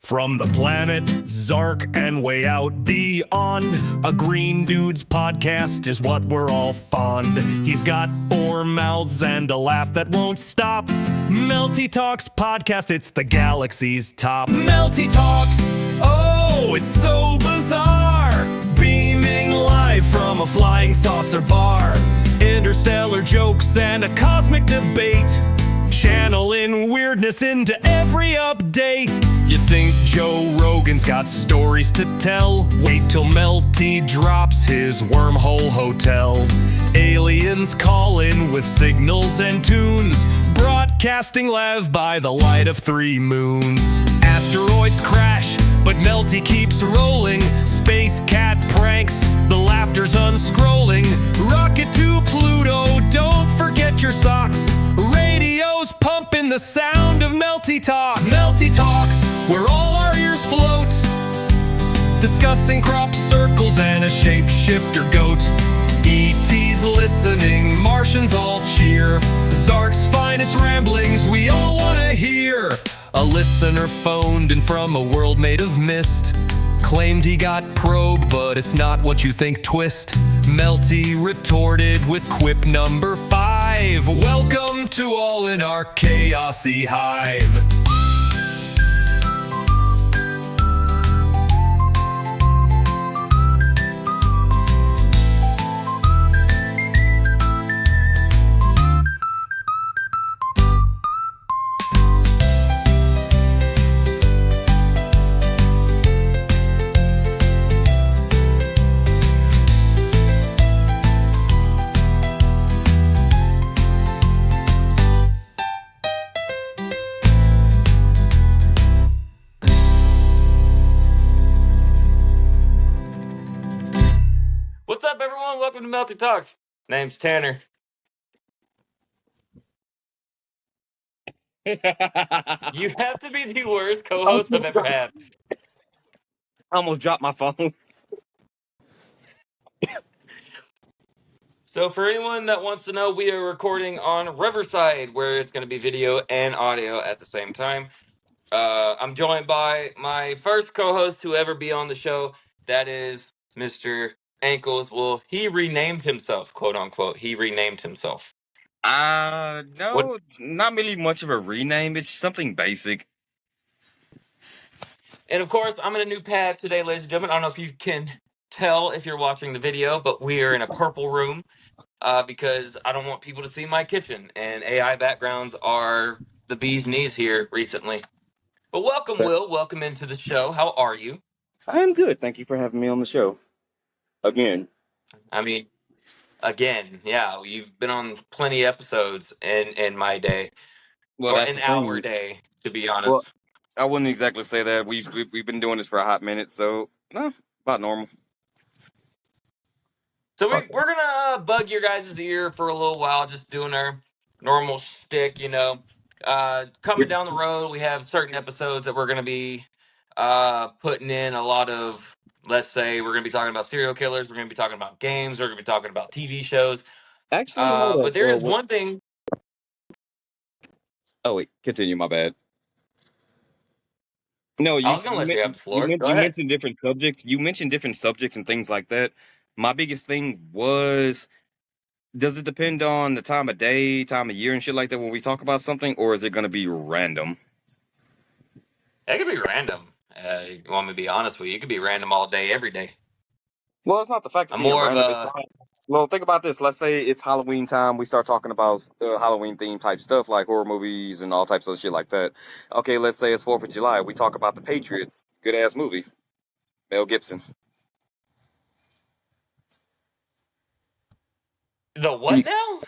From the planet Zark and way out beyond, a green dude's podcast is what we're all fond. He's got four mouths and a laugh that won't stop. Melty Talks podcast, it's the galaxy's top. Melty Talks, oh, it's so bizarre. Beaming live from a flying saucer bar. Interstellar jokes and a cosmic debate. Channeling weirdness into every update. You think Joe Rogan's got stories to tell? Wait till Melty drops his wormhole hotel. Aliens call in with signals and tunes, broadcasting live by the light of 3 moons. Asteroids crash, but Melty keeps rolling. Space cat pranks, the laughter's unscrolling. Rocket to Pluto, don't forget your socks. Radio's pumping the sound of Melty Talk. Melty Talks, where all our ears float, discussing crop circles and a shapeshifter goat. E.T.'s listening, Martians all cheer. Zark's finest ramblings we all want to hear. A listener phoned in from a world made of mist. Claimed he got probed, but it's not what you think, twist. Melty retorted with quip number 5. Welcome to all in our chaosy hive. What's up, everyone? Welcome to Melty Talks. Name's Tanner. You have to be the worst co-host I've ever had. I almost dropped my phone. So for anyone that wants to know, we are recording on Riverside, where it's going to be video and audio at the same time. I'm joined by my first co-host to ever be on the show. That is Mr. Ankles. Well, he renamed himself, quote unquote. He renamed himself. No, not really much of a rename. It's something basic. And of course, I'm in a new pad today, ladies and gentlemen. I don't know if you can tell if you're watching the video, but we are in a purple room because I don't want people to see my kitchen. And AI backgrounds are the bee's knees here recently. But welcome, Will. Welcome into the show. How are you? I am good. Thank you for having me on the show. Again. I mean, again, yeah, you've been on plenty of episodes in my day. Well, Or that's in the thing. our day, to be honest. Well, I wouldn't exactly say that. We've been doing this for a hot minute, so about normal. So we're going to bug your guys' ear for a little while, just doing our normal shtick, you know. Coming down the road, we have certain episodes that we're going to be putting in a lot of, let's say, we're going to be talking about serial killers, we're going to be talking about games, we're going to be talking about TV shows. Actually, hold up. But there is one thing. Oh, wait. Continue. My bad. No, I was going to let you have the floor. Go you ahead. mentioned different subjects. You mentioned different subjects and things like that. My biggest thing was, does it depend on the time of day, time of year, and shit like that when we talk about something, or is it going to be random? It could be random. You want me to be honest with you? It could be random all day, every day. Well, it's not the fact of I'm being more of random. a... Well, think about this. Let's say it's Halloween time. We start talking about Halloween themed type stuff like horror movies and all types of shit like that. Okay, let's say it's 4th of July. We talk about The Patriot. Good ass movie. Mel Gibson. The what now?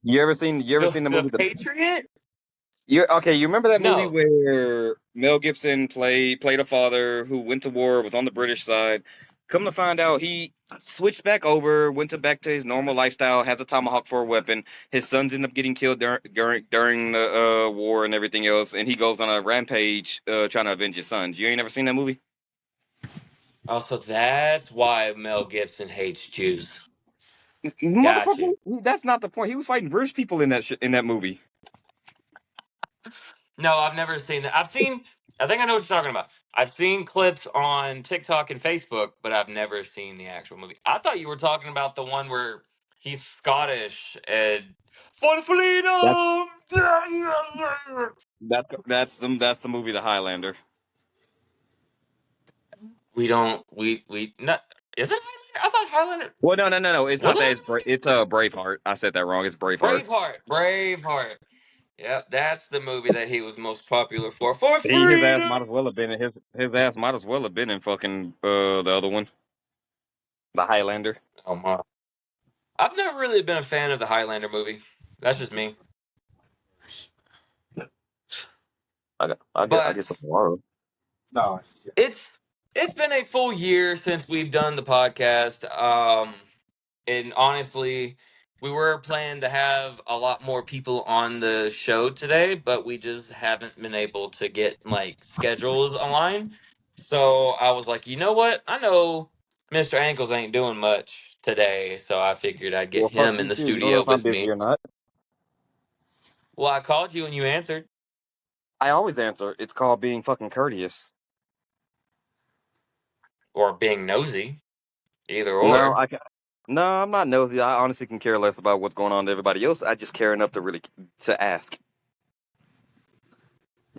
You ever seen the movie The Patriot? You remember that movie No. where Mel Gibson played a father who went to war, was on the British side. Come to find out, he switched back over, back to his normal lifestyle, has a tomahawk for a weapon. His sons end up getting killed during the war and everything else, and he goes on a rampage trying to avenge his sons. You ain't never seen that movie? Oh, so that's why Mel Gibson hates Jews. Motherfucker, that's not the point. He was fighting British people in that movie. No, I've never seen that. I've seen I think I know what you're talking about. I've seen clips on TikTok and Facebook, but I've never seen the actual movie. I thought you were talking about the one where he's Scottish and for That's freedom. that's the movie The Highlander. We don't. We not. Is it Highlander? I thought Highlander Well, no. It's was not it that. Highlander? It's Braveheart. I said that wrong. It's Braveheart. Braveheart. Braveheart. Yep, that's the movie that he was most popular for His ass might freedom. as well have been in his ass might as well have been in fucking the other one, The Highlander. Oh my! I've never really been a fan of the Highlander movie. That's just me. I guess But tomorrow. it's it's been a full year since we've done the podcast. And honestly, we were planning to have a lot more people on the show today, but we just haven't been able to get like schedules aligned. So I was like, you know what? I know Mr. Ankles ain't doing much today, so I figured I'd get Well, fuck him in you the too. You don't know studio if I'm with busy me. or not. Well, I called you and you answered, I always answer. It's called being fucking courteous. or being nosy, either No, or. no, I'm not nosy. I honestly can care less about what's going on to everybody else. I just care enough to to ask.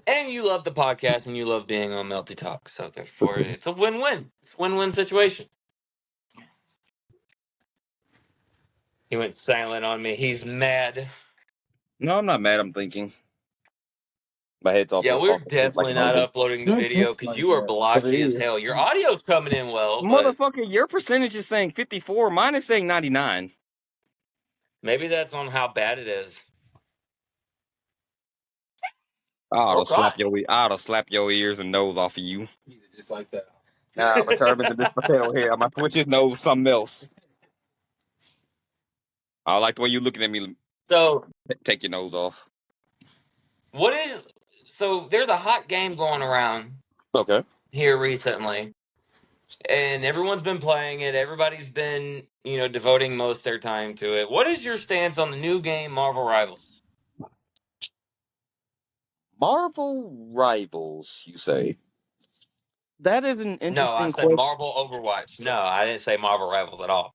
And you love the podcast and you love being on Melty Talk, so therefore it's a win-win. It's a win-win situation. He went silent on me. He's mad. No, I'm not mad. I'm thinking. My head's Yeah, we're off like definitely an not organ. uploading the video because you are But it blotchy as is. hell. Your audio's coming in well, but Motherfucker, your percentage is saying 54. Mine is saying 99. maybe that's on how bad it is. I ought Oh to slap God. your ears and nose off of you. Nah, I'm determined to this potato here. I'm gonna switch his nose with something else. I like the way you looking at me. So Take your nose off. what is so there's a hot game going around Okay. here recently, and everyone's been playing it. Everybody's been, devoting most of their time to it. What is your stance on the new game Marvel Rivals? Marvel Rivals, you say? That is an No, I interesting said question. Marvel Overwatch. No, I didn't say Marvel Rivals at all.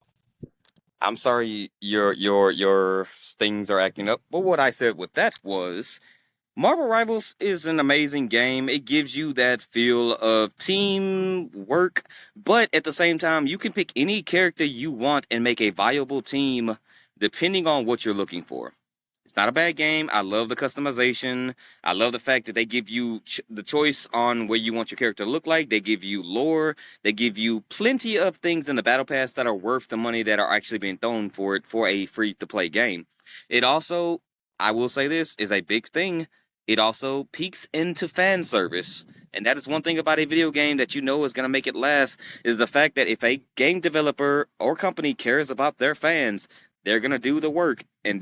I'm sorry your things are acting up. But what I said with that was Marvel Rivals is an amazing game. It gives you that feel of teamwork, but at the same time, you can pick any character you want and make a viable team depending on what you're looking for. It's not a bad game. I love the customization. I love the fact that they give you the choice on where you want your character to look like. They give you lore. They give you plenty of things in the battle pass that are worth the money that are actually being thrown for it for a free to play game. It also, I will say this, is a big thing. It also peaks into fan service. And that is one thing about a video game that you know is going to make it last is the fact that if a game developer or company cares about their fans, they're gonna do the work and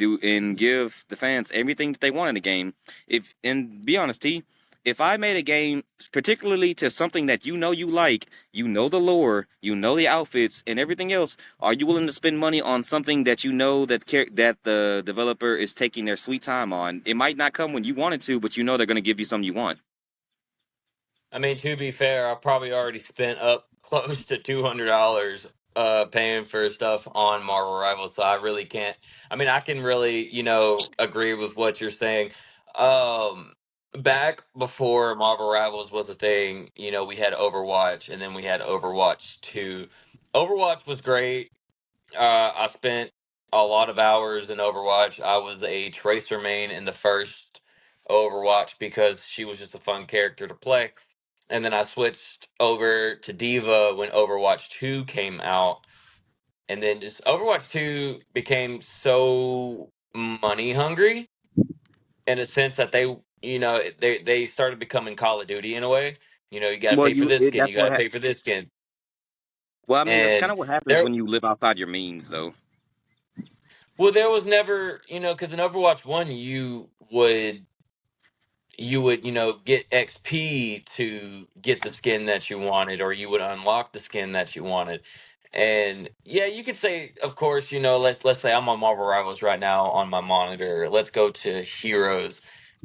give the fans everything that they want in the game. If and be honest, T, if I made a game particularly to something that you like, you know the lore, you know the outfits and everything else, are you willing to spend money on something that you know that the developer is taking their sweet time on? It might not come when you want it to, but you know they're gonna give you something you want. I mean, to be fair, I've probably already spent up close to $200 paying for stuff on Marvel Rivals, so I really can't. I mean, I can really, agree with what you're saying. Um, Back before Marvel Rivals was a thing, we had Overwatch, and then we had Overwatch 2. Overwatch was great. I spent a lot of hours in Overwatch. I was a Tracer main in the first Overwatch because she was just a fun character to play. And then I switched over to Diva when Overwatch 2 came out. And then just Overwatch 2 became so money hungry in a sense that they started becoming Call of Duty in a way. You got to Well, pay for this skin, you that's got to pay for this skin. well, I mean, that's kind And of what happens there when you live outside your means, though. well there was never, because in Overwatch 1 you would get XP to get the skin that you wanted, or you would unlock the skin that you wanted. And yeah, you could say, of course, let's say I'm on Marvel Rivals right now on my monitor. Let's go to heroes.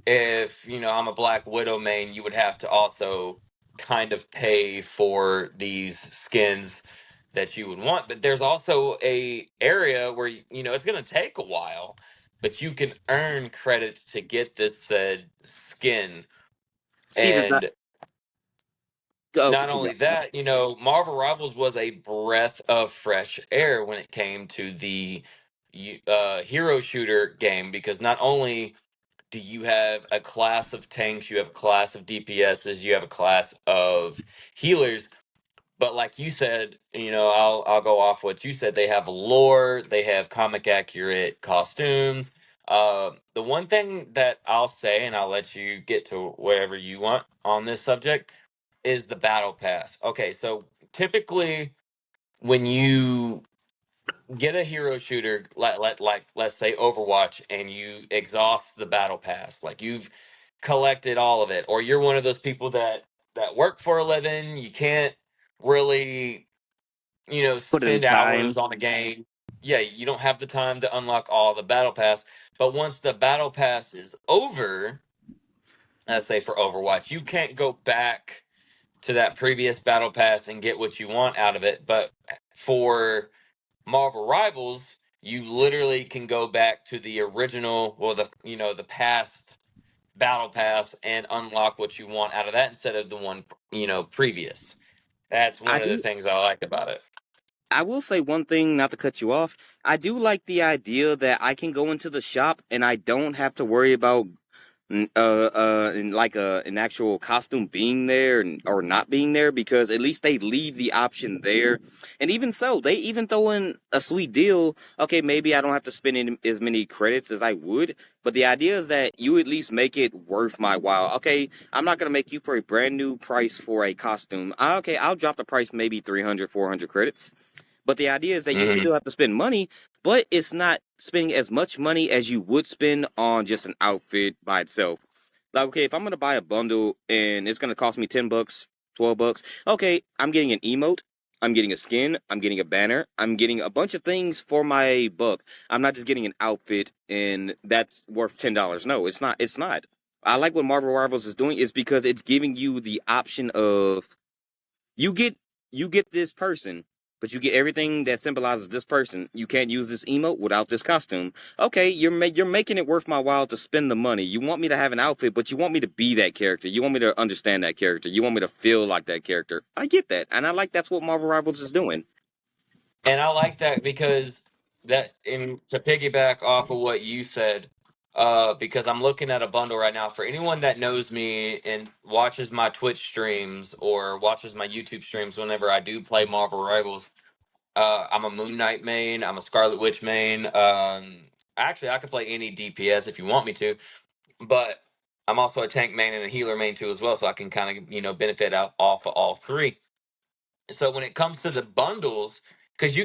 if I'm a Black Widow main, you would have to also kind of pay for these skins that you would want. But there's also a area where it's going to take a while, but you can earn credits to get this said skin. See that? And Go not continue. only that, Marvel Rivals was a breath of fresh air when it came to the hero shooter game, because not only do you have a class of tanks, you have a class of DPSs, you have a class of healers, but like you said, I'll go off what you said. They have lore, they have comic accurate costumes. The one thing that I'll say, and I'll let you get to wherever you want on this subject, is the battle pass. Okay, so typically when you get a hero shooter like let's say Overwatch, and you exhaust the battle pass, like you've collected all of it, or you're one of those people that work for a living, you can't really Put in spend hours time. on a game. Yeah, you don't have the time to unlock all the battle pass. But once the battle pass is over, let's say for Overwatch, you can't go back to that previous battle pass and get what you want out of it. But for Marvel Rivals, you literally can go back to the original, well, the past battle pass and unlock what you want out of that instead of the one previous. That's I one of the do. things I like about it. I will say one thing, not to cut you off. I do like the idea that I can go into the shop and I don't have to worry about in like an actual costume being there or not being there, because at least they leave the option there. And even so, they even throw in a sweet deal. Okay, maybe I don't have to spend as many credits as I would, but the idea is that you at least make it worth my while. Okay, I'm not gonna make you pay a brand new price for a costume. Okay, I'll drop the price maybe 300, 400 credits. But the idea is that you Hmm. still have to spend money, but it's not spending as much money as you would spend on just an outfit by itself. Like, okay, if I'm gonna buy a bundle and it's gonna cost me $10, $12, okay, I'm getting an emote, I'm getting a skin, I'm getting a banner, I'm getting a bunch of things for my buck. I'm not just getting an outfit and that's worth $10. No, it's not. It's not. I like what Marvel Rivals is doing is because it's giving you the option of you get you get this person, but you get everything that symbolizes this person. You can't use this emote without this costume. Okay, you're making it worth my while to spend the money. You want me to have an outfit, but you want me to be that character. You want me to understand that character. You want me to feel like that character. I get that, and I like that's what Marvel Rivals is doing. And I like that because to piggyback off of what you said, because I'm looking at a bundle right now. For anyone that knows me and watches my Twitch streams or watches my YouTube streams whenever I do play Marvel Rivals, I'm a Moon Knight main, I'm a Scarlet Witch main. Actually, I could play any DPS if you want me to, but I'm also a tank main and a healer main too as well, so I can kind of benefit out off of all three. So when it comes to the bundles, because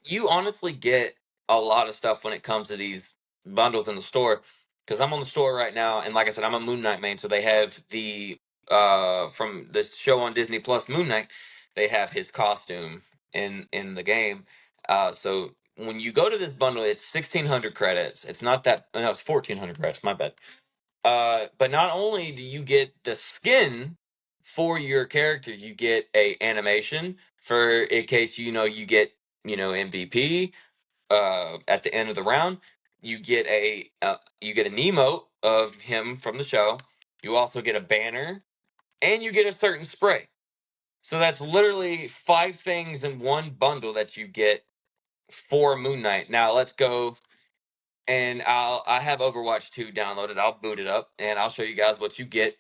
you honestly get a lot of stuff when it comes to these bundles in the store. Because I'm on the store right now, and like I said, I'm a Moon Knight main, so they have the from the show on Disney Plus, Moon Knight. They have his costume in the game. So when you go to this bundle, it's 1,600 credits. It's not that, no, it's 1,400 credits. My bad. But not only do you get the skin for your character, you get a animation for in case you get MVP at the end of the round. You get an emote of him from the show. You also get a banner, and you get a certain spray. So that's literally five things in one bundle that you get for Moon Knight. Now let's go, and I have Overwatch 2 downloaded. I'll boot it up and I'll show you guys what you get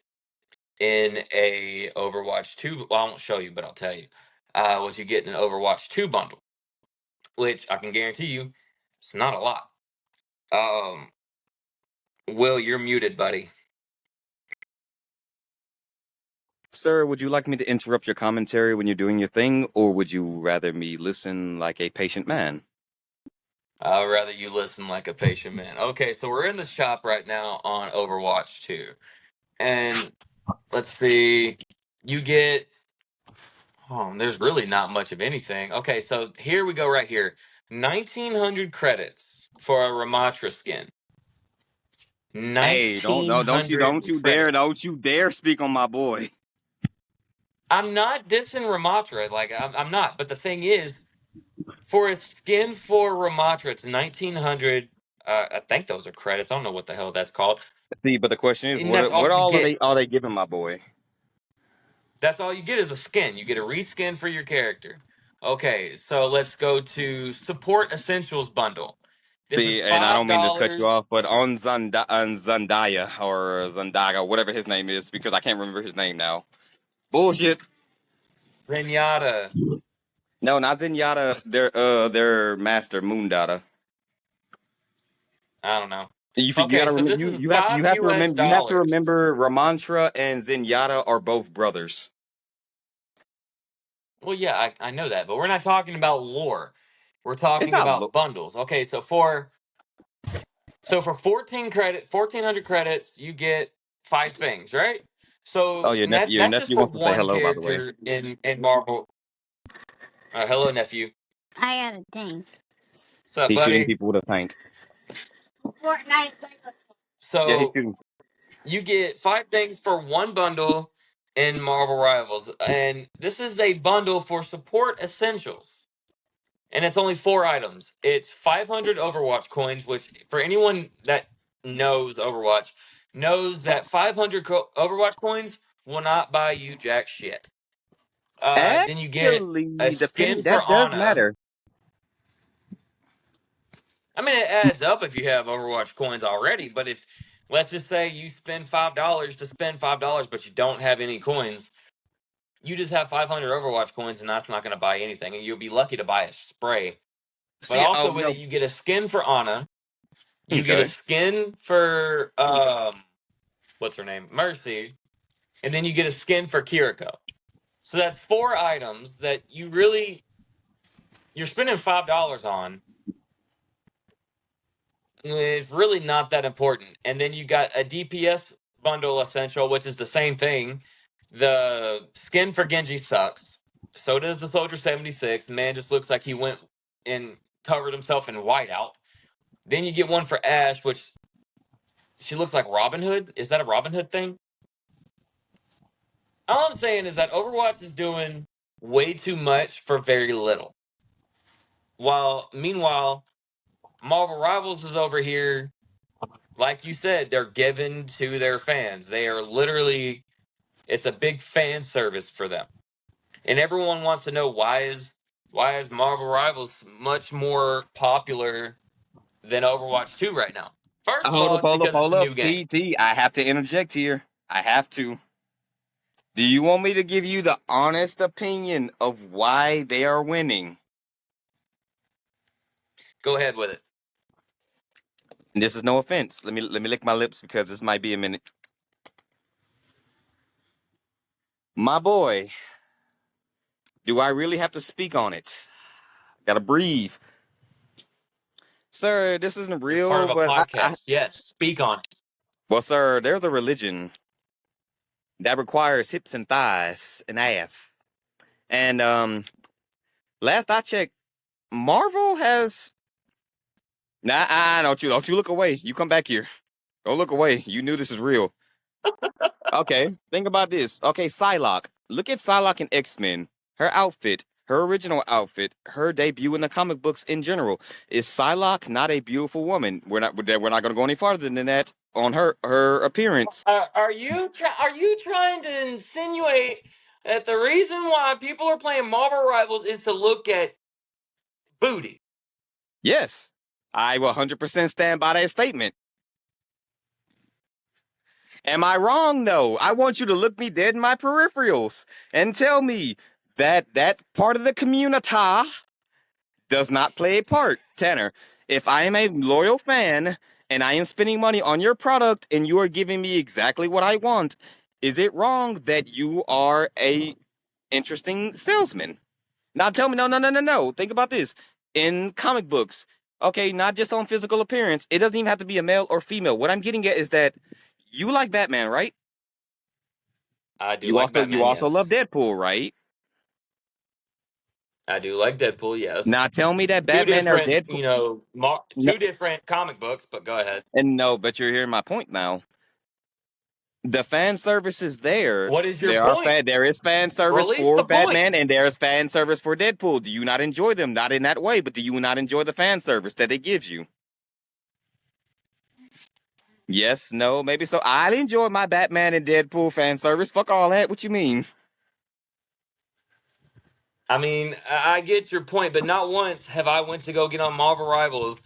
in a Overwatch 2. Well, I won't show you, but I'll tell you what you get in an Overwatch 2 bundle, which I can guarantee you it's not a lot. Um, Will, you're muted, buddy. Sir, would you like me to interrupt your commentary when you're doing your thing, or would you rather me listen like a patient man? I'd rather you listen like a patient man. Okay, so we're in the shop right now on Overwatch 2. And let's see, you get, oh, there's really not much of anything. Okay, so here we go right here. 1,900 credits for a Ramatra skin. Hey, don't you 1,900 credits. don't you dare speak on my boy. I'm not dissing Ramatra, like I'm not. But the thing is, for a skin for Ramatra, it's 1,900. I think those are credits. I don't know what the hell that's called, See, but the question is, and that's all what you all get. are they giving my boy? That's all you get is a skin. You get a reskin for your character. Okay, so let's go to support essentials bundle. This is See, and I five don't mean to cut you dollars. off, but on Zandaya or Zandaga, whatever his name is, because I can't remember his name now. Bullshit. Zenyatta. No, not Zenyatta. Their master Moondata. I don't know. You Okay, gotta so remember this is you five have to US dollars. remember Ramantra and Zenyatta are both brothers. Well, yeah, I know that, but we're not talking about lore. We're It's talking not about bundles. Okay, so for 1,400 credits, you get five things, right? Oh, So and your that's just nephew for wants to say one hello, by the way. character in Marvel. Hello, nephew. I got a thing. What's up, He's shooting buddy? people with a tank. Fortnite. Yeah, he's So shooting. you get five things for one bundle in Marvel Rivals, and this is a bundle for support essentials, and it's only four items. It's 500 Overwatch coins, which for anyone that knows Overwatch knows that 500 Overwatch coins will not buy you jack shit. Then you get a Actually, skin depending for that does Ana. matter. I mean, it adds up if you have Overwatch coins already, but if let's just say you spend $5 to spend $5, but you don't have any coins, you just have 500 Overwatch coins, and that's not going to buy anything, and you'll be lucky to buy a spray. But See, oh also with it, no, you get a skin for Ana, you get a okay. skin for what's her name, Mercy, and then you get a skin for Kiriko. So that's four items that you're spending $5 on. It's really not that important. And then you got a DPS bundle essential, which is the same thing. The skin for Genji sucks. So does the Soldier 76. The man just looks like he went and covered himself in whiteout. Then you get one for Ash, which she looks like Robin Hood. Is that a Robin Hood thing? All I'm saying is that Overwatch is doing way too much for very little. While meanwhile, Marvel Rivals is over here, like you said, they're given to their fans. They are literally, it's a big fan service for them. And everyone wants to know why is Marvel Rivals much more popular than Overwatch 2 right now? First of all, it's because it's Hold a up. new game. I have to interject here. I have to. Do you want me to give you the honest opinion of why they are winning? Go ahead with it. And this is no offense. Let me lick my lips because this might be a minute. My boy, do I really have to speak on it? Gotta breathe. Sir, this isn't You're part real, of a but podcast. Yes, speak on it. well, sir, there's a religion that requires hips and thighs and ass. And last I checked, Marvel has don't you look away. You come back here. Don't look away. You knew this is real. Okay, think about this. Okay, Psylocke. Look at Psylocke in X-Men. Her outfit, her original outfit, her debut in the comic books in general. Is Psylocke not a beautiful woman? We're not going to go any farther than that on her appearance. Are you trying to insinuate that the reason why people are playing Marvel Rivals is to look at booty? Yes, I will 100% stand by that statement. Am I wrong though? I want you to look me dead in my peripherals and tell me that part of the community does not play a part. Tanner, if I am a loyal fan and I am spending money on your product and you are giving me exactly what I want, is it wrong that you are a interesting salesman? Now tell me, no. Think about this. In comic books, okay, not just on physical appearance, it doesn't even have to be a male or female. What I'm getting at is that you like Batman, right? I do like You Batman, also love yes. Deadpool, right? I do like Deadpool, yes. Now tell me that Two Batman or different, Deadpool. No, two different comic books, but go ahead. and no, but you're hearing my point now. The fan service is there. What is your point? There is fan service Release for the point. Batman and there is fan service for Deadpool. Do you not enjoy them? Not in that way, but do you not enjoy the fan service that it gives you? Yes, no, maybe so. I enjoy my Batman and Deadpool fan service. Fuck all that. What you mean? I mean, I get your point, but not once have I went to go get on Marvel Rivals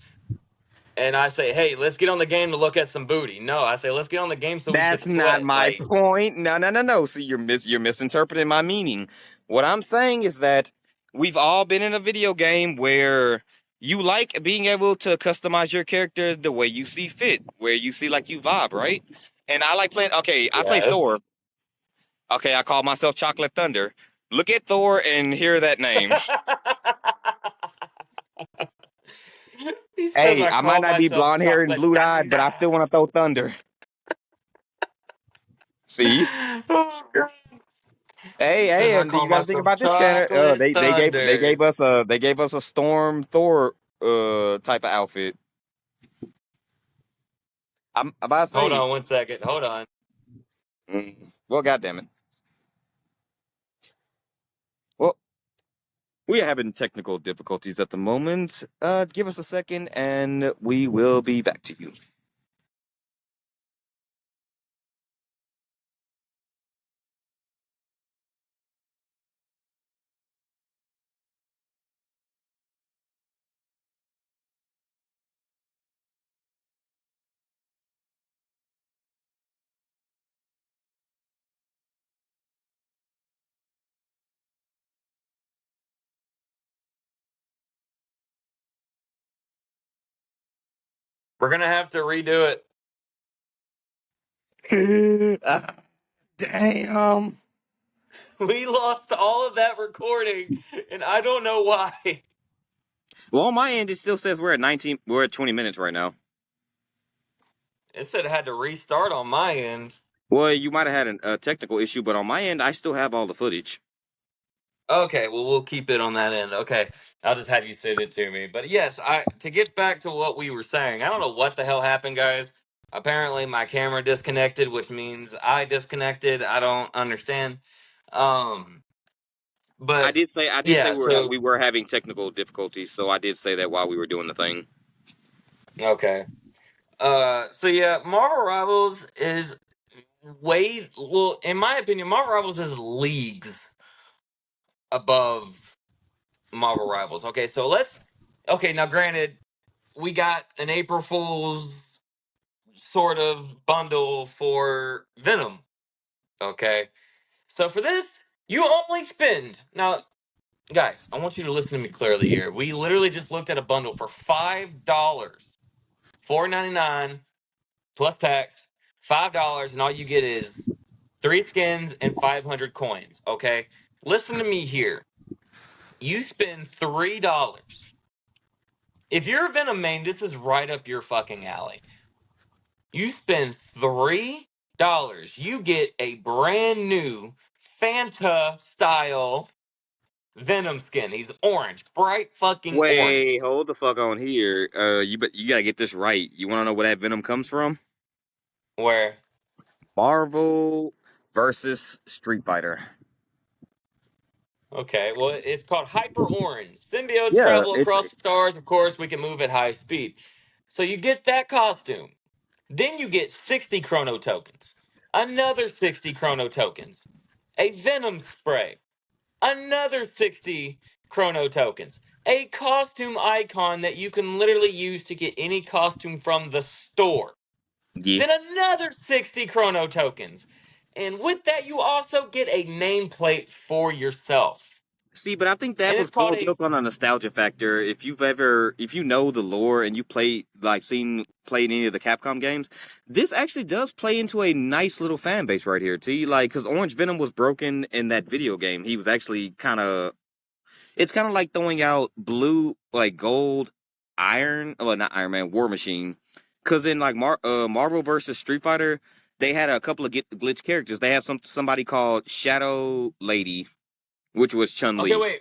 and I say, "Hey, let's get on the game to look at some booty." No, I say, "Let's get on the game so we could That's not sweat." my Like, point. No, no, no, no. See, you're misinterpreting my meaning. What I'm saying is that we've all been in a video game where you like being able to customize your character the way you see fit, where you see like you vibe, right? And I like playing. Okay, I play Thor. yes. Okay, I call myself Chocolate Thunder. Look at Thor and hear that name. He says, Hey, "I I might call not be myself blonde haired and Chocolate blue eyed, but Thunder." I still want to throw thunder. See? Oh, God. He Hey, says, "I and call you got to think myself about this, Scanner. Chocolate They Thunder." gave us a Storm Thor type of outfit. I'm about to Hold say, on one second. Hold on. well, goddamn it. Well, we are having technical difficulties at the moment. Give us a second, and we will be back to you. We're gonna have to redo it. Ah, damn. We lost all of that recording, and I don't know why. Well, on my end, it still says we're at 19. We're at 20 minutes right now. It said it had to restart on my end. Well, you might have had a technical issue, but on my end, I still have all the footage. Okay, well we'll keep it on that end. Okay, I'll just have you send it to me. But yes, I to get back to what we were saying. I don't know what the hell happened, guys. Apparently my camera disconnected, which means I disconnected. I don't understand. Um, but I did say yeah. So we were having technical difficulties, so I did say that while we were doing the thing. okay. So yeah, Marvel Rivals is way well, in my opinion. Marvel Rivals is leagues above Marvel Rivals. Okay, so let's. Okay, now granted, we got an April Fool's sort of bundle for Venom. Okay, so for this, you only spend now, guys. I want you to listen to me clearly here. We literally just looked at a bundle for $5, $4.99 plus tax, $5, and all you get is 3 skins and 500 coins. Okay, listen to me here. You spend $3. If you're a Venom main, this is right up your fucking alley. You spend $3, you get a brand new Fanta style Venom skin. He's orange, bright fucking Wait, orange. hold the fuck on here. You gotta get this right. You want to know where that Venom comes from? Where? Marvel versus Street Fighter. Okay, well, it's called Hyper Orange. Symbiotes Yeah, travel it's across the stars. Of course, we can move at high speed. So you get that costume. Then you get 60 chrono tokens. Another 60 chrono tokens. A Venom spray. Another 60 chrono tokens. A costume icon that you can literally use to get any costume from the store. yeah. Then another 60 chrono tokens. And with that, you also get a nameplate for yourself. See, but I think that And was it's called more a. built on a nostalgia factor. If you know the lore and you played any of the Capcom games, this actually does play into a nice little fan base right here. See, like, because Orange Venom was broken in that video game. He was actually it's kind of like throwing out blue, like gold, iron, well, not Iron Man, War Machine. Because in like Marvel versus Street Fighter, they had a couple of glitch characters. They have somebody called Shadow Lady, which was Chun Okay, Li. wait.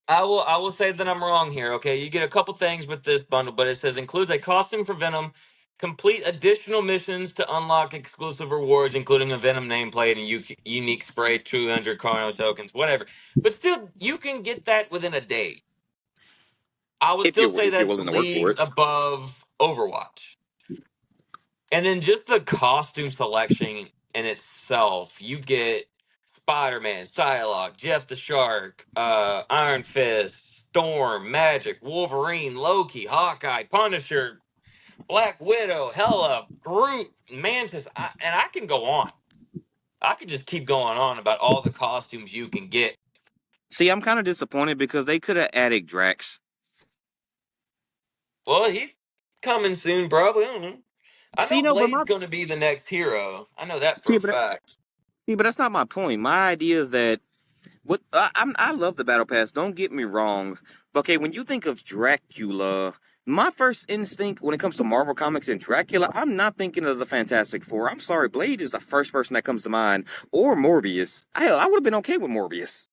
I will say that I'm wrong here. Okay, you get a couple things with this bundle, but it says includes a costume for Venom, complete additional missions to unlock exclusive rewards, including a Venom nameplate and unique spray, 200 Chrono tokens, whatever. But still, you can get that within a day. I would still say If you're that's willing to work for leagues it. above Overwatch. And then just the costume selection in itself, you get Spider Man, Psylocke, Jeff the Shark, Iron Fist, Storm, Magic, Wolverine, Loki, Hawkeye, Punisher, Black Widow, Hela, Groot, Mantis, and I can go on. I could just keep going on about all the costumes you can get. See, I'm kind of disappointed because they could have added Drax. Well, he's coming soon, probably. I don't know. I See, know no, but Blade's my going to be the next hero. I know that for see, a but fact. see, but that's not my point. My idea is that I love the battle pass. Don't get me wrong. But okay, when you think of Dracula, my first instinct when it comes to Marvel Comics and Dracula, I'm not thinking of the Fantastic Four. I'm sorry, Blade is the first person that comes to mind, or Morbius. I would have been okay with Morbius.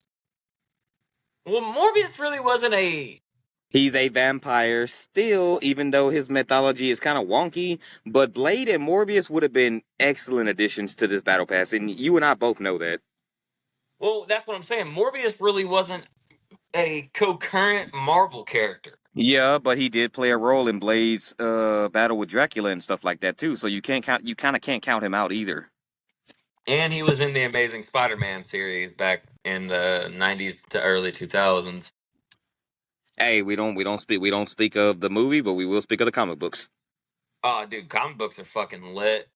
Well, Morbius really wasn't a. He's a vampire still, even though his mythology is kind of wonky. But Blade and Morbius would have been excellent additions to this battle pass, and you and I both know that. Well, that's what I'm saying. Morbius really wasn't a concurrent Marvel character, Yeah, but he did play a role in Blade's battle with Dracula and stuff like that too. So you kind of can't count him out either. and he was in the Amazing Spider-Man series back in the '90s to early 2000s. Hey, we don't speak of the movie, but we will speak of the comic books. Oh, dude, comic books are fucking lit.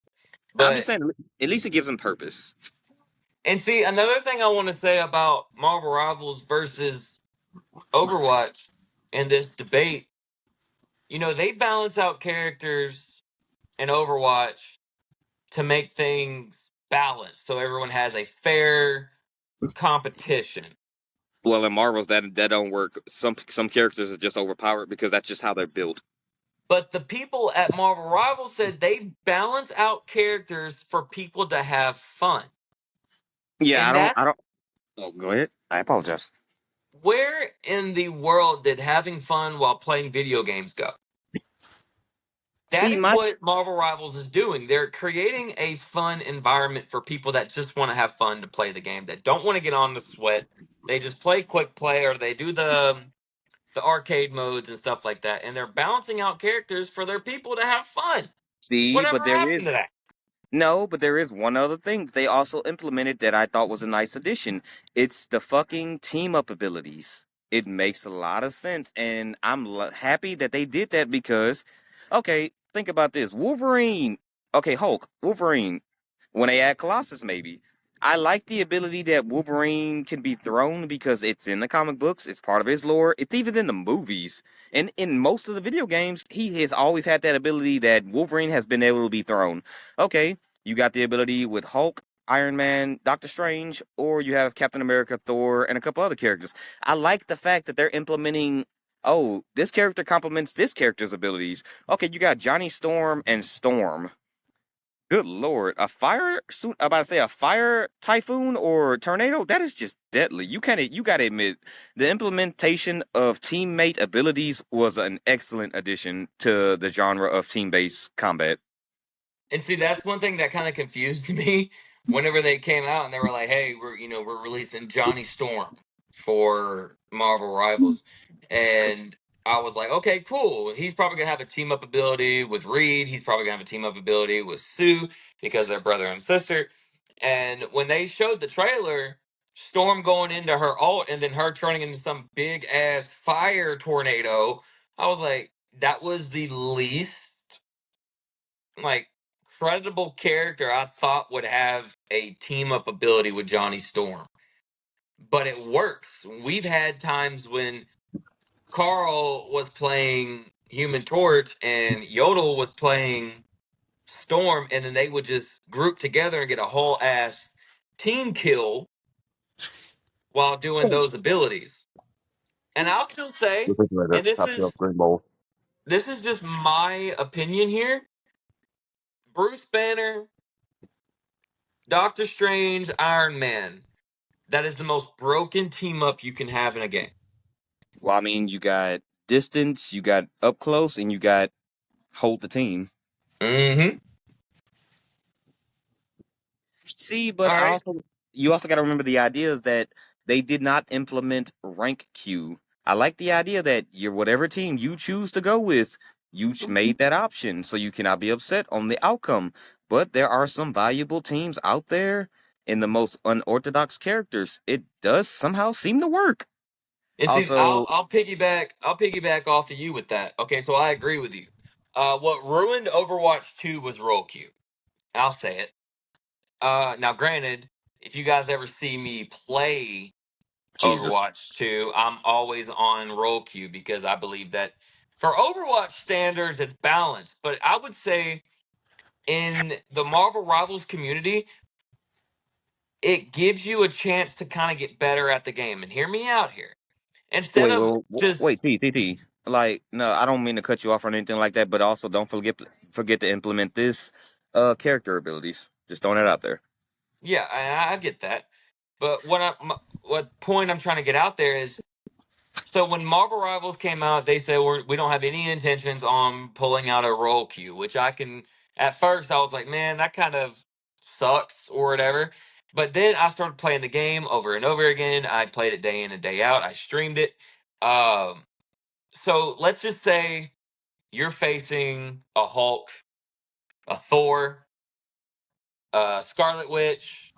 I'm just But saying, at least it gives him purpose. and see, another thing I want to say about Marvel Rivals versus Overwatch in this debate, they balance out characters in Overwatch to make things balanced, so everyone has a fair competition. Well, in Marvels, that don't work. Some characters are just overpowered because that's just how they're built. But the people at Marvel Rivals said they balance out characters for people to have fun. Yeah, And I that's don't. Oh, go ahead. I apologize. where in the world did having fun while playing video games go? That See, is my what Marvel Rivals is doing. They're creating a fun environment for people that just want to have fun to play the game, that don't want to get on the sweat. They just play quick play, or they do the arcade modes and stuff like that, and they're balancing out characters for their people to have fun. see, but Whatever there is happened to that? no, but there is one other thing that they also implemented that I thought was a nice addition. It's the fucking team up abilities. It makes a lot of sense, and I'm happy that they did that because, okay, think about this: Wolverine. Okay, Hulk, Wolverine. When they add Colossus, maybe. I like the ability that Wolverine can be thrown because it's in the comic books. It's part of his lore. It's even in the movies. And in most of the video games, he has always had that ability that Wolverine has been able to be thrown. Okay, you got the ability with Hulk, Iron Man, Doctor Strange, or you have Captain America, Thor, and a couple other characters. I like the fact that they're implementing. Oh, this character complements this character's abilities. Okay, you got Johnny Storm and Storm. Good lord, a fire suit? About to say a fire typhoon or tornado? That is just deadly. You gotta admit, the implementation of teammate abilities was an excellent addition to the genre of team-based combat. And see, that's one thing that kind of confused me whenever they came out and they were like, "Hey, we're releasing Johnny Storm for Marvel Rivals," and I was like, "Okay, cool. He's probably gonna have a team up ability with Reed. He's probably gonna have a team up ability with Sue because they're brother and sister." And when they showed the trailer, Storm going into her ult and then her turning into some big ass fire tornado, I was like, that was the least like credible character I thought would have a team up ability with Johnny Storm. But it works. We've had times when Carl was playing Human Torch and Yodel was playing Storm, and then they would just group together and get a whole ass team kill while doing those abilities. And I'll still say, Refrigerator, and this top shelf, is green bowl. this is just my opinion here. Bruce Banner, Doctor Strange, Iron Man. That is the most broken team up you can have in a game. Well, I mean, you got distance, you got up close, and you got hold the team. Mm-hmm. See, but All right. you also got to remember the idea is that they did not implement rank queue. I like the idea that your whatever team you choose to go with, made that option, so you cannot be upset on the outcome. But there are some valuable teams out there in the most unorthodox characters. It does somehow seem to work. And see, Also, I'll piggyback off of you with that. Okay, so I agree with you. What ruined Overwatch 2 was roll queue. I'll say it. Now granted, if you guys ever see me play Jesus. Overwatch 2, I'm always on roll queue because I believe that for Overwatch standards it's balanced. But I would say in the Marvel Rivals community, it gives you a chance to kind of get better at the game. And hear me out here. Instead Wait, of well, just wait, T. Like, no, I don't mean to cut you off or anything like that, but also don't forget to implement this character abilities. Just throwing it out there. yeah, I get that. But what point I'm trying to get out there is, so when Marvel Rivals came out, they said we don't have any intentions on pulling out a roll queue, which I can. At first, I was like, man, that kind of sucks or whatever. But then I started playing the game over and over again. I played it day in and day out. I streamed it. Um, so let's just say you're facing a Hulk, a Thor, Scarlet Witch,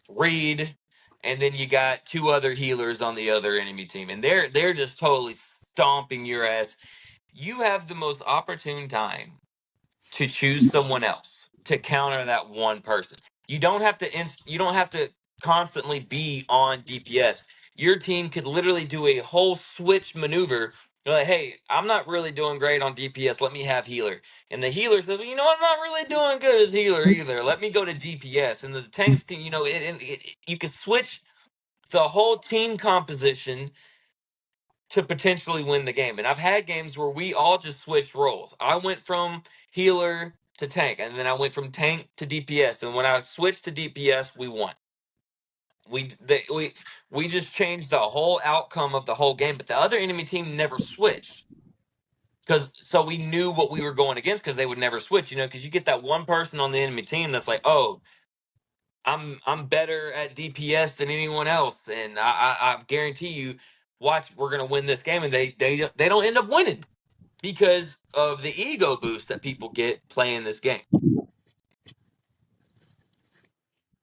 Reed, and then you got two other healers on the other enemy team, and they're just totally stomping your ass. You have the most opportune time to choose someone else to counter that one person. You don't have to constantly be on DPS. Your team could literally do a whole switch maneuver. You're like, hey, I'm not really doing great on DPS. Let me have healer. And the healer says, well, you know, I'm not really doing good as healer either. Let me go to DPS. And the tanks can, you know, you can switch the whole team composition to potentially win the game. And I've had games where we all just switched roles. I went from healer to tank, and then I went from tank to DPS. And when I switched to DPS, we won. We just changed the whole outcome of the whole game. But the other enemy team never switched because so we knew what we were going against because they would never switch. You know, because you get that one person on the enemy team that's like, oh, I'm better at DPS than anyone else, and I guarantee you, watch, we're gonna win this game, and they don't end up winning because of the ego boost that people get playing this game.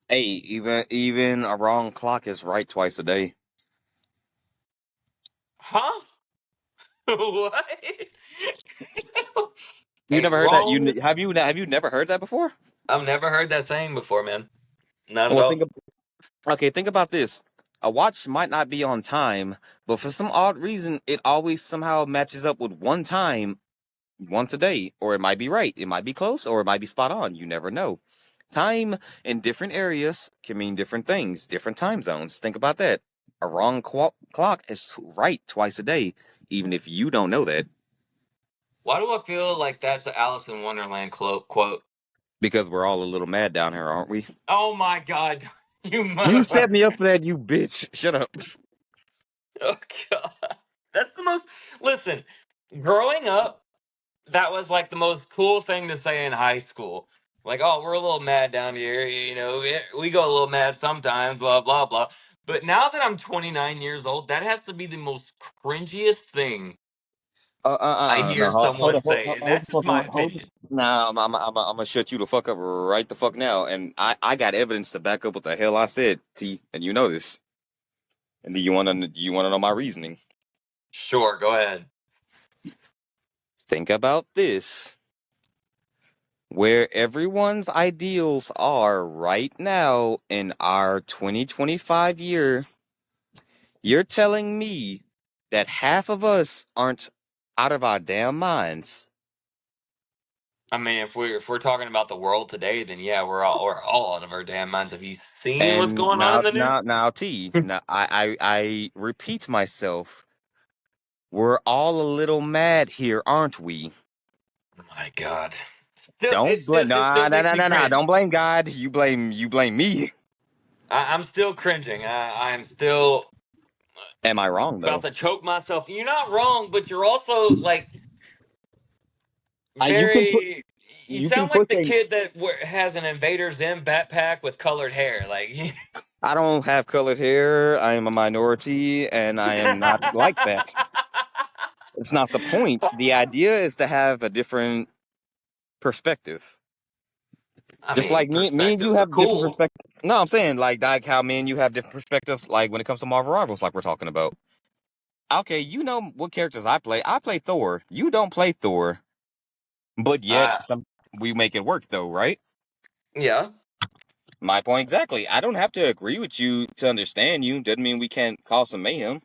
Hey, even a wrong clock is right twice a day. Huh? What? You Hey, never heard that? wrong. Have you never heard that before? I've never heard that saying before, man. Not at Well, all. think about this. A watch might not be on time, but for some odd reason, it always somehow matches up with one time once a day, or it might be right, it might be close, or it might be spot on. You never know. Time in different areas can mean different things, different time zones. Think about that. A wrong clock is right twice a day, even if you don't know that, Why do I feel like that's an Alice in Wonderland quote? because we're all a little mad down here, aren't we? Oh my God, you You set motherfucker! me up for that, you bitch. Shut up. Oh God, that's the most. Listen, growing up, that was like the most cool thing to say in high school. Like, oh, we're a little mad down here, you know, we go a little mad sometimes, blah, blah, blah. But now that I'm 29 years old, that has to be the most cringiest thing I No, hear hold someone on, say. And that's just my hold opinion. Nah, I'm gonna shut you the fuck up right the fuck now, and I got evidence to back up what the hell I said, T, and you know this. And do you wanna know my reasoning? Sure, go ahead. Think about this. Where everyone's ideals are right now in our 2025 year, you're telling me that half of us aren't out of our damn minds. I mean, if we're talking about the world today, then yeah, we're all out of our damn minds. Have you seen what's And going on in the news? T, now I repeat myself. We're all a little mad here, aren't we? My God, still, Don't it still blame it still makes me nah. cringe. Don't blame God. You blame me. I'm still cringing. I'm still Am I wrong about though? to choke myself. You're not wrong, but you're also like You can put very. You you can sound like put the a. kid that has an Invader Zim backpack with colored hair. Like, I don't have colored hair. I am a minority, and I am not like that. It's not the point. The idea is to have a different perspective. I Just mean, like me and you perspectives are have different cool. perspectives. No, I'm saying like how me and you have different perspectives. Like when it comes to Marvel Rivals, like we're talking about. Okay, you know what characters I play. I play Thor. You don't play Thor, but yet Uh, we make it work though, right? yeah. My point exactly. I don't have to agree with you to understand you. Doesn't mean we can't cause some mayhem.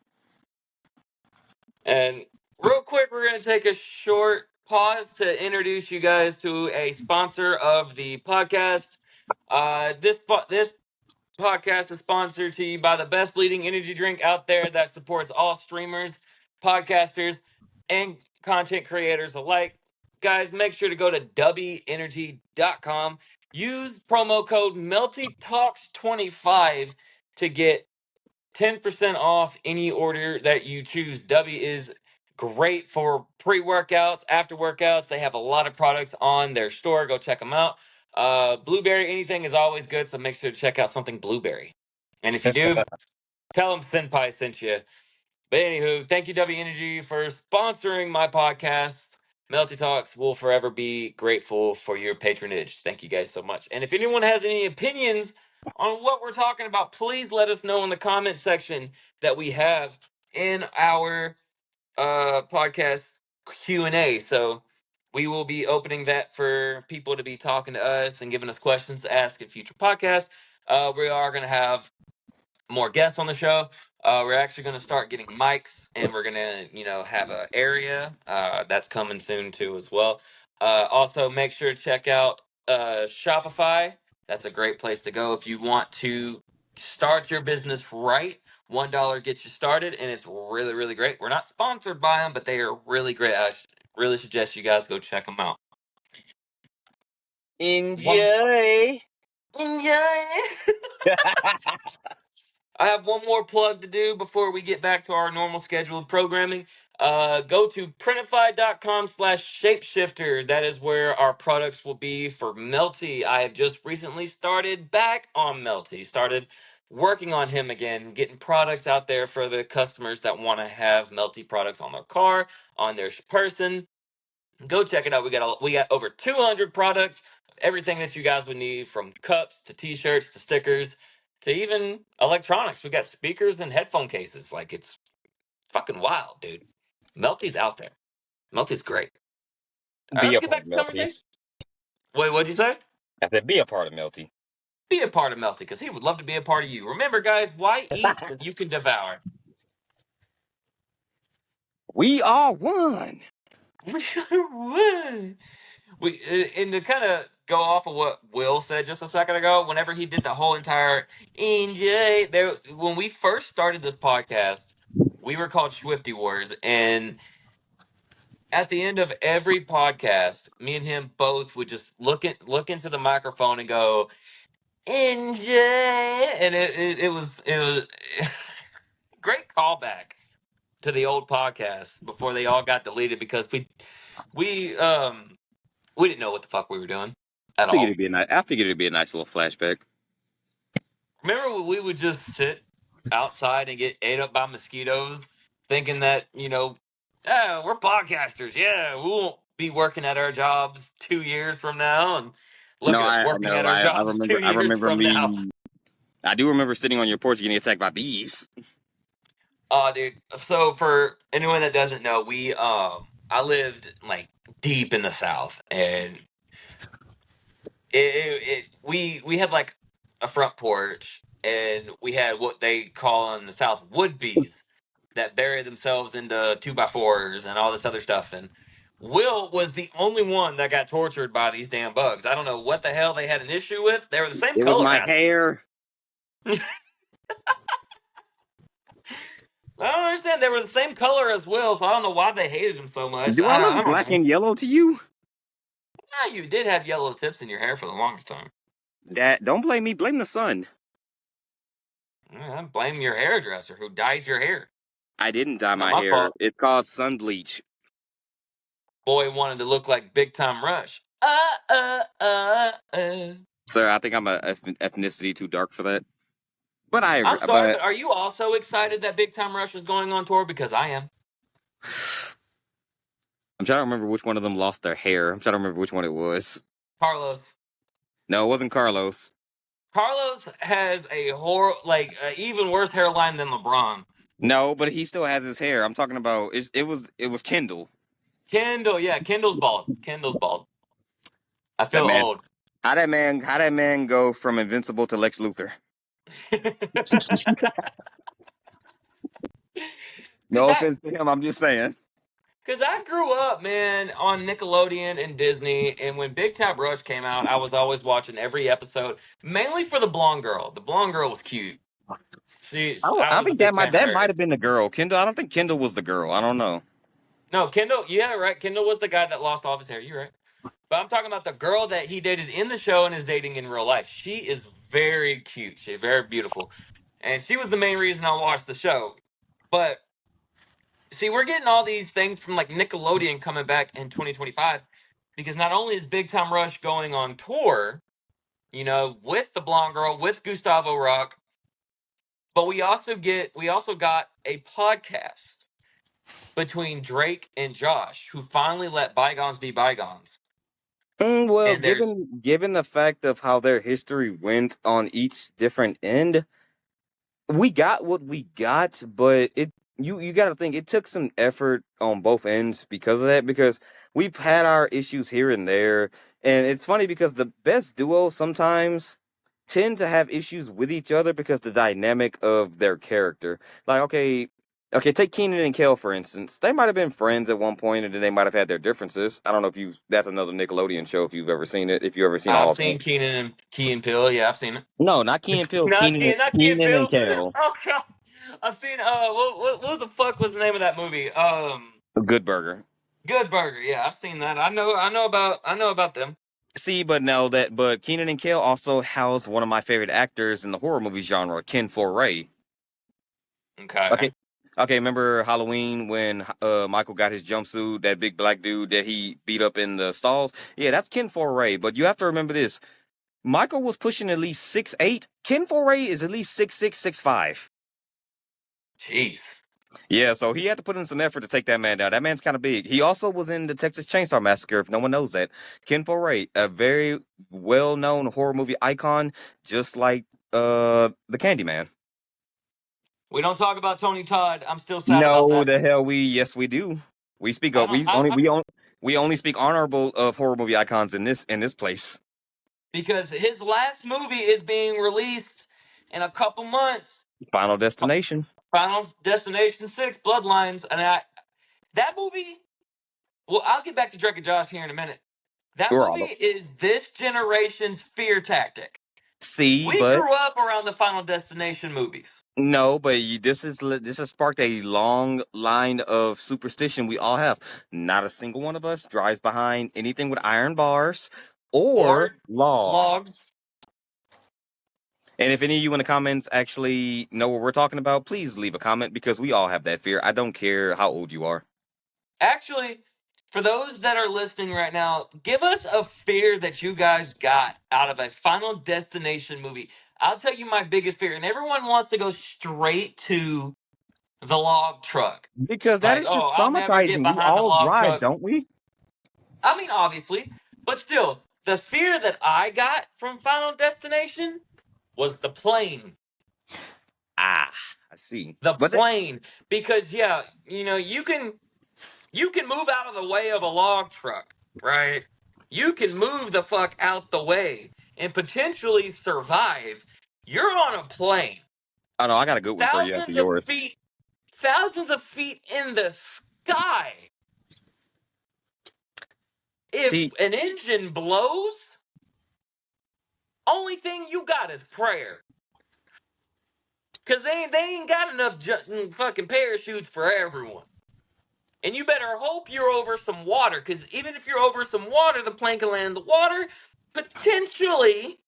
And real quick, we're going to take a short pause to introduce you guys to a sponsor of the podcast. This podcast is sponsored to you by the best leading energy drink out there that supports all streamers, podcasters, and content creators alike. Guys, make sure to go to WEnergy.com. Use promo code MELTYTALKS25 to get 10% off any order that you choose. W is great for pre-workouts, after workouts. They have a lot of products on their store. Go check them out. Blueberry, anything is always good, so make sure to check out something blueberry. And if you do, tell them Senpai sent you. But anywho, thank you, W Energy, for sponsoring my podcast. Melty Talks will forever be grateful for your patronage. Thank you guys so much. And if anyone has any opinions on what we're talking about, please let us know in the comment section that we have in our podcast Q&A. So we will be opening that for people to be talking to us and giving us questions to ask in future podcasts. We are going to have more guests on the show. We're actually going to start getting mics, and we're going to, have an area that's coming soon too as well. Also, make sure to check out Shopify. That's a great place to go if you want to start your business right. $1 gets you started, and it's really, really great. We're not sponsored by them, but they are really great. I really suggest you guys go check them out. One, Enjoy. enjoy. I have one more plug to do before we get back to our normal scheduled programming. Go to printify.com/shapeshifter. That is where our products will be for Melty. I have just recently started back on Melty, started working on him again, getting products out there for the customers that want to have Melty products on their car, on their person. Go check it out. We got over 200 products, everything that you guys would need, from cups to t-shirts to stickers to even electronics. We got speakers and headphone cases. Like, it's fucking wild, dude. Melty's out there. Melty's great. All right, Be let's a get part back of to the Melty. conversation. Wait, what'd you say? I said be a part of Melty. Be a part of Melty, because he would love to be a part of you. Remember, guys, why eat when you can devour? We are one. And to kind of go off of what Will said just a second ago, whenever he did the whole entire NJ there, when we first started this podcast, we were called Swifty Wars, and at the end of every podcast, me and him both would just look into the microphone and go NJ, and it was great callback to the old podcast before they all got deleted, because we didn't know what the fuck we were doing at all. I figured it'd be a nice little flashback. Remember when we would just sit outside and get ate up by mosquitoes, thinking that, yeah, we're podcasters. Yeah, we won't be working at our jobs 2 years from now. And look No, at us I working know. at our I jobs remember. two I years remember from now. me. I do remember sitting on your porch getting attacked by bees. Oh, dude. So for anyone that doesn't know, I lived like deep in the South, and we had like a front porch, and we had what they call in the South wood bees that bury themselves into 2x4s and all this other stuff. And Will was the only one that got tortured by these damn bugs. I don't know what the hell they had an issue with. They were the same It was color my as him. hair. I don't understand. They were the same color as Will, so I don't know why they hated him so much. Do I I look don't black know. and yellow to you? Yeah, you did have yellow tips in your hair for the longest time. That don't blame me. Blame the sun. blame your hairdresser who dyes your hair. I didn't dye Not my my hair. fault. It's called sun bleach. Boy wanted to look like Big Time Rush. Sir, I think I'm a ethnicity too dark for that. But I agree. I'm sorry, But but are you also excited that Big Time Rush is going on tour? Because I am. I'm trying to remember which one of them lost their hair. I'm trying to remember which one it was. Carlos. No, it wasn't Carlos. Carlos has a even worse hairline than LeBron. No, but he still has his hair. I'm talking about it was Kendall. Kendall, yeah, Kendall's bald. Kendall's bald. I That feel man. old. How that man go from Invincible to Lex Luthor? Cause No I, offense to him, I'm just saying. cause I grew up, man, on Nickelodeon and Disney, and when Big Time Rush came out, I was always watching every episode, mainly for the blonde girl. The blonde girl was cute. I I was a think big fan of that might her. have been the girl. Kendall, I don't think Kendall was the girl. I don't know. No, Kendall, yeah, right. Kendall was the guy that lost all of his hair. You're right. But I'm talking about the girl that he dated in the show and is dating in real life. She is very cute. She's very beautiful. And she was the main reason I watched the show. But see, we're getting all these things from like Nickelodeon coming back in 2025 because not only is Big Time Rush going on tour, with the blonde girl, with Gustavo Rock, but we also got a podcast between Drake and Josh who finally let bygones be bygones. Well, And there's given the fact of how their history went on each different end, we got what we got, but you got to think it took some effort on both ends because of that. Because we've had our issues here and there, and it's funny because the best duos sometimes tend to have issues with each other because the dynamic of their character. Like, okay, take Keenan and Kel for instance. They might have been friends at one point, and then they might have had their differences. I don't know if you that's another Nickelodeon show if you've ever seen it. If you've ever seen I've all of them. seen Keenan and Key and Pill. Yeah, I've seen it. No, not Key and Peele. Not Key and Keenan and Pill. Kel. Oh god, I've seen. What the fuck was the name of that movie? Good Burger. Good Burger. Yeah, I've seen that. I know about them. See, but Keenan and Kel also house one of my favorite actors in the horror movie genre, Ken Foray. Okay. Okay. Okay, remember Halloween when Michael got his jumpsuit, that big black dude that he beat up in the stalls? Yeah, that's Ken Foray. But you have to remember this. Michael was pushing at least 6'8". Ken Foray is at least 6'6", 6'5". Jeez. Yeah, so he had to put in some effort to take that man down. That man's kind of big. He also was in the Texas Chainsaw Massacre, if no one knows that. Ken Foray, a very well-known horror movie icon, just like the Candyman. We don't talk about Tony Todd. I'm still sad about No, that. the hell yes we do. We speak I of don't. I we only speak honorable of horror movie icons in this place. because his last movie is being released in a couple months. Final Destination. Final Destination 6 Bloodlines, and that movie. Well, I'll get back to Drake and Josh here in a minute. That We're movie all is this generation's fear tactic. see, We but grew up around the Final Destination movies. no, but this has sparked a long line of superstition we all have. Not a single one of us drives behind anything with iron bars or Or logs. logs. And if any of you in the comments actually know what we're talking about, please leave a comment because we all have that fear. I don't care how old you are. Actually, for those that are listening right now, give us a fear that you guys got out of a Final Destination movie. I'll tell you my biggest fear, and everyone wants to go straight to the log truck. Because that Like, is oh, just I'll never get traumatizing. We behind the all log drive, truck. don't we? I mean, obviously, but still, the fear that I got from Final Destination was the plane. Ah, I see. The But that, plane, because yeah, you can move out of the way of a log truck, right? You can move the fuck out the way and potentially survive. You're on a plane, oh no, I got a good one for you after thousands of yours. feet, thousands of feet in the sky. If See, an engine blows, only thing you got is prayer. Cause they ain't got enough fucking parachutes for everyone. And you better hope you're over some water, because even if you're over some water, the plane can land in the water, potentially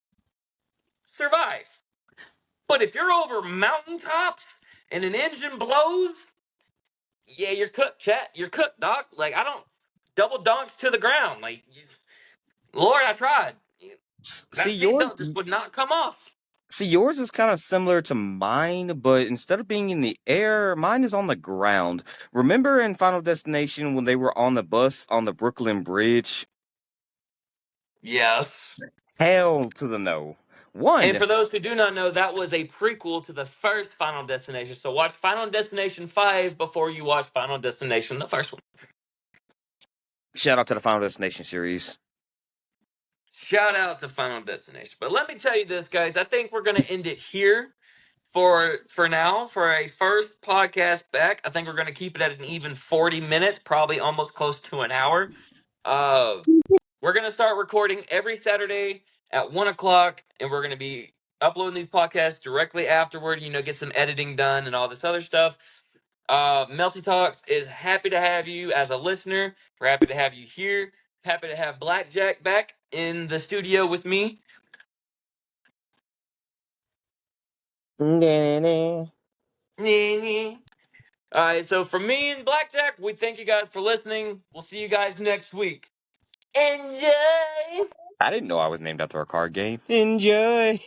survive. But if you're over mountaintops and an engine blows, yeah, you're cooked, chat. You're cooked, dog. Like, I don't double donks to the ground. Like, Lord, I tried. See, That seat yours. don't just would not come off. See, yours is kind of similar to mine, but instead of being in the air, mine is on the ground. Remember in Final Destination when they were on the bus on the Brooklyn Bridge? Yes. Hell to the no. And One, for those who do not know, that was a prequel to the first Final Destination. So watch Final Destination 5 before you watch Final Destination, the first one. shout out to the Final Destination series. Shout out to Final Destination. But let me tell you this, guys. I think we're going to end it here for now for a first podcast back. I think we're going to keep it at an even 40 minutes, probably almost close to an hour. Uh, we're going to start recording every Saturday at 1 o'clock, and we're going to be uploading these podcasts directly afterward, get some editing done and all this other stuff. Melty Talks is happy to have you as a listener. We're happy to have you here. Happy to have Blackjack back in the studio with me. Nah. All right, so from me and Blackjack, we thank you guys for listening. We'll see you guys next week. Enjoy! I didn't know I was named after a card game. Enjoy.